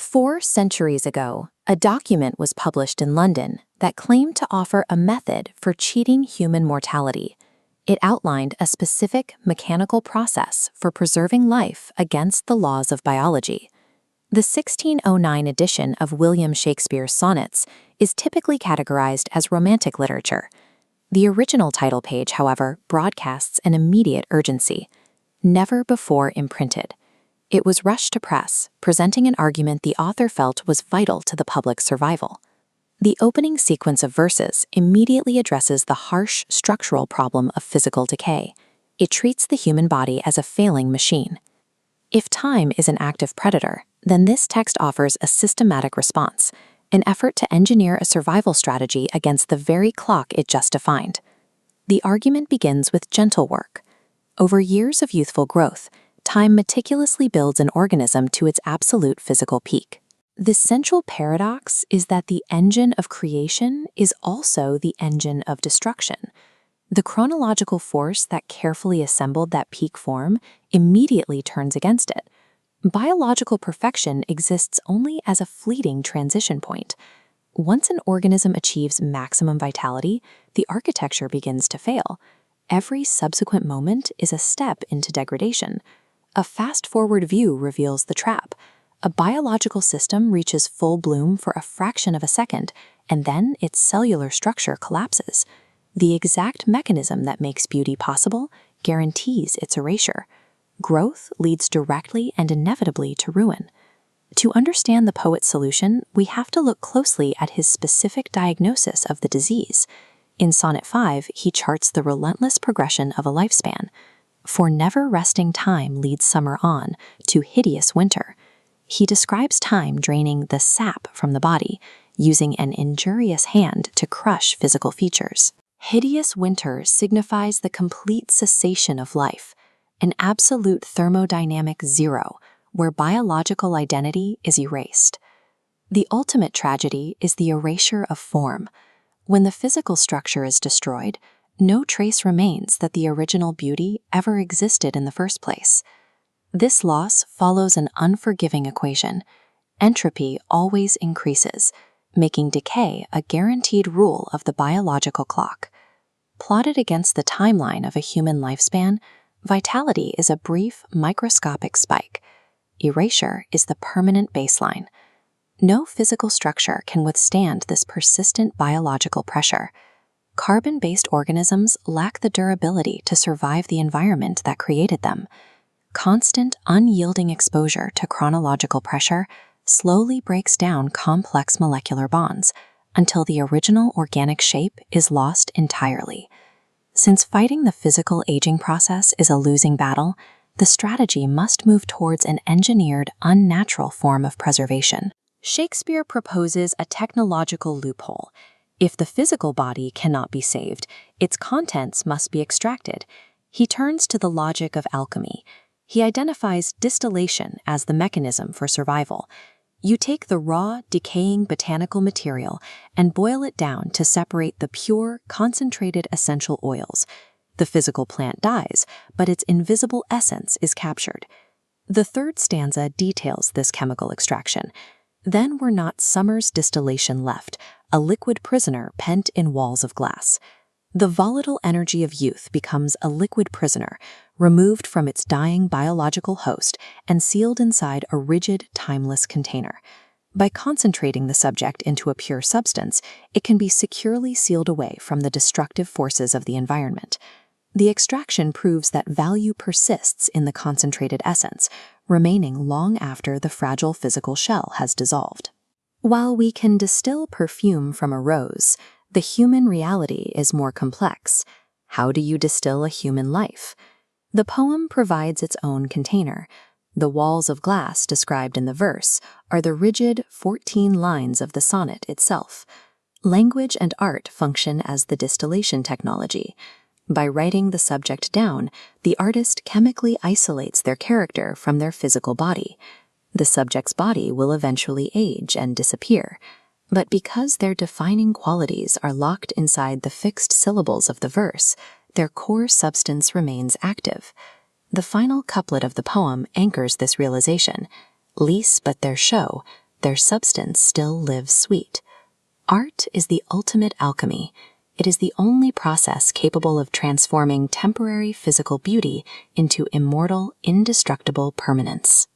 4 centuries ago, a document was published in London that claimed to offer a method for cheating human mortality. It outlined a specific mechanical process for preserving life against the laws of biology. The 1609 edition of William Shakespeare's sonnets is typically categorized as romantic literature. The original title page, however, broadcasts an immediate urgency. Never before imprinted. It was rushed to press, presenting an argument the author felt was vital to the public's survival. The opening sequence of verses immediately addresses the harsh structural problem of physical decay. It treats the human body as a failing machine. If time is an active predator, then this text offers a systematic response, an effort to engineer a survival strategy against the very clock it just defined. The argument begins with gentle work. Over years of youthful growth, time meticulously builds an organism to its absolute physical peak. The central paradox is that the engine of creation is also the engine of destruction. The chronological force that carefully assembled that peak form immediately turns against it. Biological perfection exists only as a fleeting transition point. Once an organism achieves maximum vitality, the architecture begins to fail. Every subsequent moment is a step into degradation. A fast-forward view reveals the trap. A biological system reaches full bloom for a fraction of a second, and then its cellular structure collapses. The exact mechanism that makes beauty possible guarantees its erasure. Growth leads directly and inevitably to ruin. To understand the poet's solution, we have to look closely at his specific diagnosis of the disease. In Sonnet 5, he charts the relentless progression of a lifespan. For never-resting time leads summer on to hideous winter. He describes time draining the sap from the body, using an injurious hand to crush physical features. Hideous winter signifies the complete cessation of life, an absolute thermodynamic zero, where biological identity is erased. The ultimate tragedy is the erasure of form. When the physical structure is destroyed, no trace remains that the original beauty ever existed in the first place. This loss follows an unforgiving equation. Entropy always increases, making decay a guaranteed rule of the biological clock. Plotted against the timeline of a human lifespan, vitality is a brief, microscopic spike. Erasure is the permanent baseline. No physical structure can withstand this persistent biological pressure. Carbon-based organisms lack the durability to survive the environment that created them. Constant, unyielding exposure to chronological pressure slowly breaks down complex molecular bonds until the original organic shape is lost entirely. Since fighting the physical aging process is a losing battle, the strategy must move towards an engineered, unnatural form of preservation. Shakespeare proposes a technological loophole. If the physical body cannot be saved, its contents must be extracted. He turns to the logic of alchemy. He identifies distillation as the mechanism for survival. You take the raw, decaying botanical material and boil it down to separate the pure, concentrated essential oils. The physical plant dies, but its invisible essence is captured. The third stanza details this chemical extraction. Then were not summer's distillation left, a liquid prisoner pent in walls of glass. The volatile energy of youth becomes a liquid prisoner, removed from its dying biological host and sealed inside a rigid, timeless container. By concentrating the subject into a pure substance, it can be securely sealed away from the destructive forces of the environment. The extraction proves that value persists in the concentrated essence, remaining long after the fragile physical shell has dissolved. While we can distill perfume from a rose, the human reality is more complex. How do you distill a human life? The poem provides its own container. The walls of glass described in the verse are the rigid 14 lines of the sonnet itself. Language and art function as the distillation technology. By writing the subject down, the artist chemically isolates their character from their physical body. The subject's body will eventually age and disappear, but because their defining qualities are locked inside the fixed syllables of the verse, their core substance remains active. The final couplet of the poem anchors this realization. Lease but their show, their substance still lives sweet. Art is the ultimate alchemy. It is the only process capable of transforming temporary physical beauty into immortal, indestructible permanence.